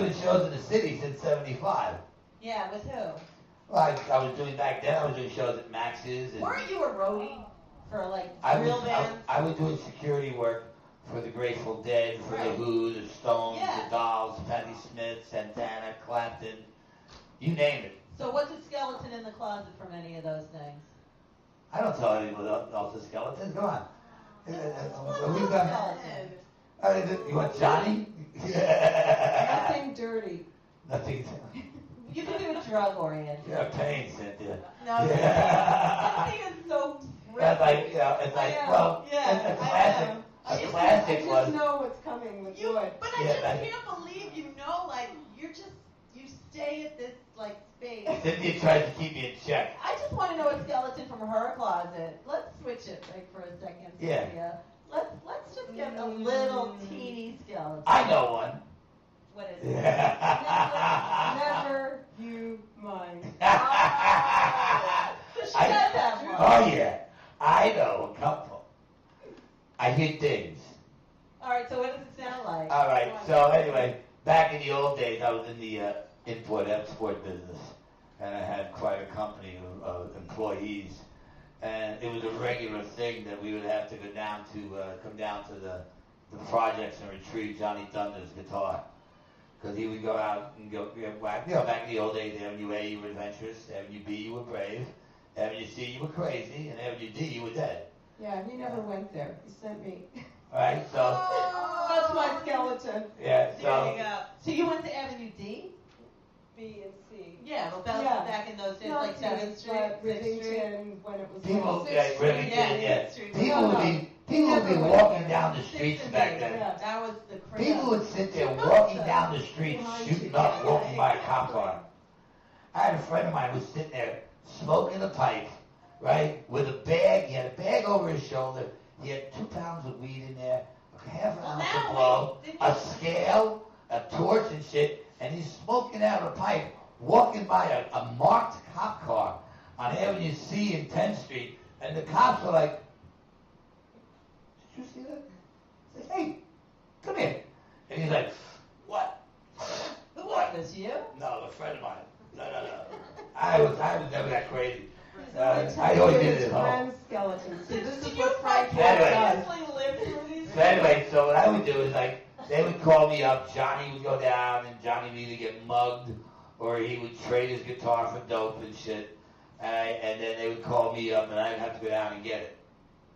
doing shows in the city since '75. Yeah, with who? Well, I was doing back then. I was doing shows at Max's. And Weren't you a roadie for like I real was, bands? I was doing security work for the Grateful Dead, for the Who, the Stones, the Dolls, Patti Smith, Santana, Clapton, you name it. So what's a skeleton in the closet from any of those things? I don't tell anyone else the skeletons. Go on. We've got you want Johnny? Nothing dirty. Nothing. You can do a drug oriented. You're a pain, Cynthia. No, Cynthia is so That's like, you know, it's like, well, a classic. A classic I was. just know what's coming with wood. But I just can't believe you know, like, you stay at this, like, space. Cynthia tries to keep me in check. I just want to know a skeleton from her closet. Let's switch it, like, for a second, Cynthia. Yeah. Let's just get a little teeny skeleton. I know one. What is it? Never you mind. So she does have one. Oh, yeah. I know a couple. I hear things. All right, so what does it sound like? All right, so anyway, back in the old days, I was in the import-export business, and I had quite a company of employees, and it was a regular thing that we would have to come down to the projects and retrieve Johnny Thunder's guitar, because he would go out and go, back in the old days, Avenue A, you were adventurous, Avenue B, you were brave, Avenue C, you were crazy, and Avenue D, you were dead. Yeah, he never went there. He sent me. All right, so. That's my skeleton. Yeah, so. There you go. So you went to Avenue D? B and C. Yeah, well, that was back in those days, Not like 7th Street, 6th Street. Rivington, when it was People, like yeah, Rivington, yeah. People would be walking down the streets back then. Yeah, that was the crazy. People would sit there walking down the street, shooting up, walking by a cop car. I had a friend of mine who was sitting there smoking a pipe, right, with a bag. He had a bag over his shoulder. He had 2 pounds of weed in there, a half an ounce of blow, a scale, a torch and shit, and he's smoking out a pipe, walking by a marked cop car on Avenue C and 10th Street, and the cops were like, "Did you see that?" I said, "Hey, come here." And he's like, "What?" Who was this, you? No, a friend of mine. No. I was never that crazy. I always did it at home. Skeletons. See, this is Did what FRanK Anyway. live through these? So anyway, so what I would do is like, they would call me up, Johnny would go down, and Johnny would either get mugged, or he would trade his guitar for dope and shit, and then they would call me up, and I'd have to go down and get it.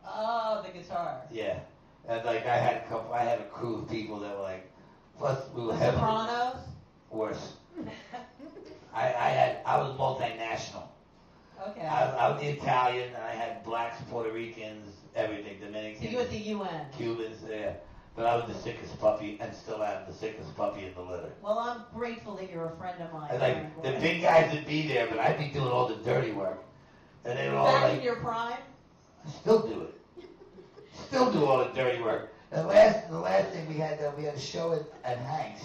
Oh, the guitar. Yeah. And like, I had a crew of people that were like, plus we were heavily Sopranos? worse. I was multinational. Okay. I was the Italian, and I had blacks, Puerto Ricans, everything, Dominicans. So you were at the UN. Cubans, yeah. But I was the sickest puppy, and still am the sickest puppy in the litter. Well, I'm grateful that you're a friend of mine. And like, the big guys would be there, but I'd be doing all the dirty work. And they were all Back like, in your prime? I still do it. Still do all the dirty work. And the last thing we had a show at Hank's.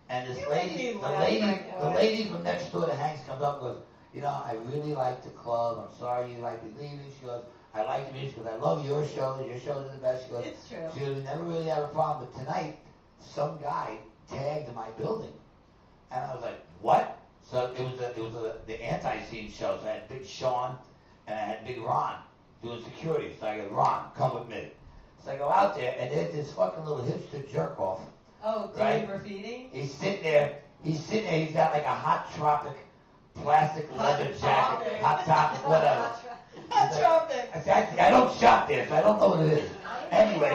And this lady, the lady from next door to Hank's comes up and goes, "You know, I really like the club. I'm sorry you like me leaving." She goes, "I like the music because I love your shows. Your shows are the best." She goes, It's true. She goes, "We never really have a problem. But tonight, some guy tagged my building." And I was like, "What?" So it was the anti-scene show. So I had Big Sean and I had Big Ron doing security. So I go, "Ron, come with me." So I go out there, and there's this fucking little hipster jerk off. Oh, doing graffiti? He's sitting there. He's got like a Hot Tropic plastic leather jacket. Hot Topic, whatever. Hot Tropic. Exactly. I don't shop there, so I don't know what it is. Anyway,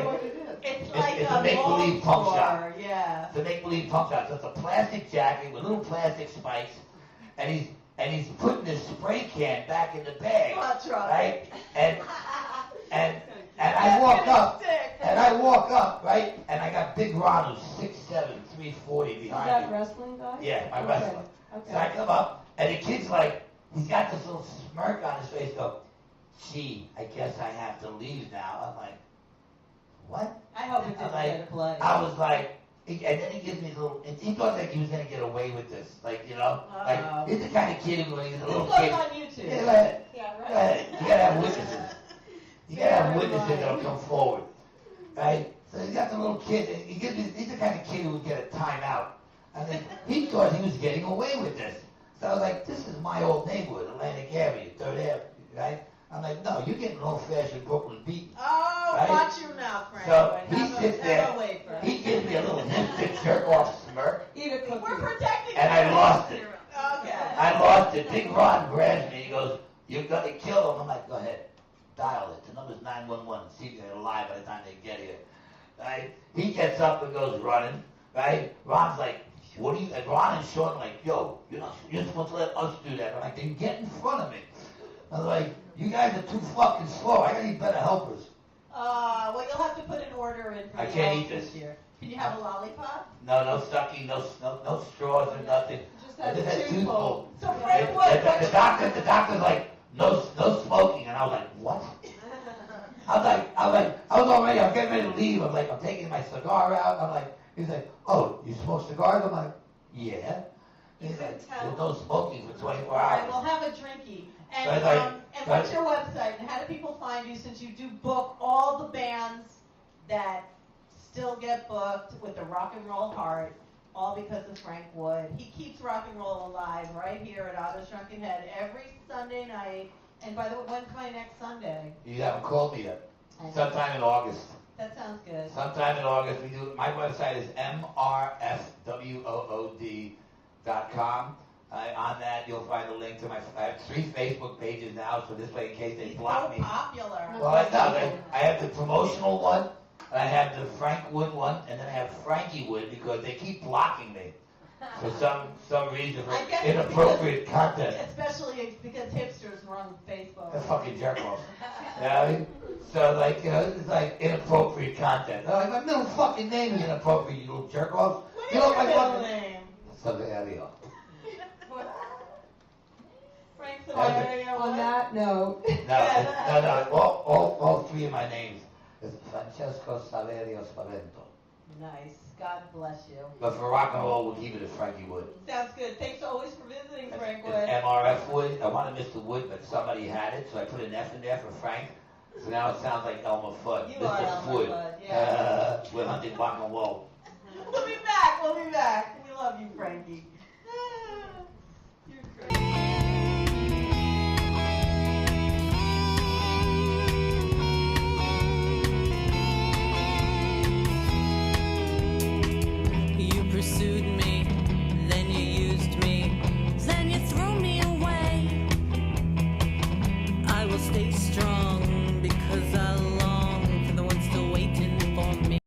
It's like it's a make-believe punk shop. Yeah. It's a make-believe punk shop. So it's a plastic jacket with little plastic spikes, and he's putting his spray can back in the bag. Hot Tropic. Right? And I walk up, right? And I got Big Ron, who's 6'7", 340 behind me. Is that wrestling guy? Yeah, my wrestler. Okay. So I come up, and the kid's like, he's got this little smirk on his face, go, "Gee, I guess I have to leave now." I'm like, "What?" I hope it didn't get a play. I was like, and then he gives me a little, he thought like he was going to get away with this. Like, you know, like, he's the kind of kid who, when he's a little kid. This goes on YouTube. Yeah, go ahead. Yeah, Go right. ahead. You got to have witnesses. You got to have witnesses that'll come forward. Right? So he's got the little kid, and he's the kind of kid who would get a timeout And then he thought he was getting away with this. So I was like, this is my old neighborhood, Atlantic Avenue, 3rd Avenue, right? I'm like, no, you're getting an old-fashioned Brooklyn beat. Oh, Right? watch your mouth, Frank. So he Have a- sits have there, a wafer. he gives me a little hipster jerk-off smirk, Eat a cookie. We're protecting and you. I lost it. Okay. I lost it. Big Ron grabs me, he goes, you're gonna kill him. I'm like, go ahead, dial it. The number's 911, see if they're alive by the time they get here. Right? He gets up and goes running, right? Ron's like, what do you, and Ron and Sean like, yo, you're supposed to let us do that. I'm like, then get in front of me. I was like, you guys are too fucking slow. I gotta need better helpers. Well, you'll have to put an order in for I the can't house eat this. year. Can you have a lollipop? No sucking, no straws or nothing. Just I had just had two tooth bowl. pulled. So Frank Wood, The doctor's like, no smoking, and I was like, what? I'm getting ready to leave. I'm like, I'm taking my cigar out. I'm like, he's like, oh, you smoke cigars? I'm like, yeah. He's like, there's no smoking for 24 All right, hours. we'll have a drinky. And, Right, like, and what's your website? And how do people find you since you do book all the bands that still get booked with the rock and roll heart, all because of Frank Wood. He keeps rock and roll alive right here at Otto's Drunken Head every Sunday night. And by the way, when's my next Sunday? You haven't called me yet. I know. Sometime in August. That sounds good. Sometime in August, we do. My website is mrfwood.com. On that, you'll find a link to my. I have 3 Facebook pages now, so this way, in case they He's block so me. popular. Well, I know. I have the promotional one, and I have the Frank Wood one, and then I have Frankie Wood because they keep blocking me for some reason for I guess inappropriate content. Especially because hipsters run Facebook. They're fucking jerk offs. You know what I mean? So like, it's like inappropriate content. They're like, my middle fucking name is inappropriate, you little jerk offs. What is You your look like middle fucking name? Saverio. Frank Okay. Saverio. On that note, No. All 3 of my names is Francesco Saverio Spavento. Nice. God bless you. But for rock and roll, we'll keep it as Frankie Wood. Sounds good. Thanks always for visiting, Frank It's Wood. MRF Wood. I wanted Mr. Wood, but somebody had it, so I put an F in there for Frank. So now it sounds like Elmer Fudd. You Mr. are Elmer Wood. Fudd, yeah. We're hunting rock and roll. We'll be back. We love you, Frankie. You're crazy.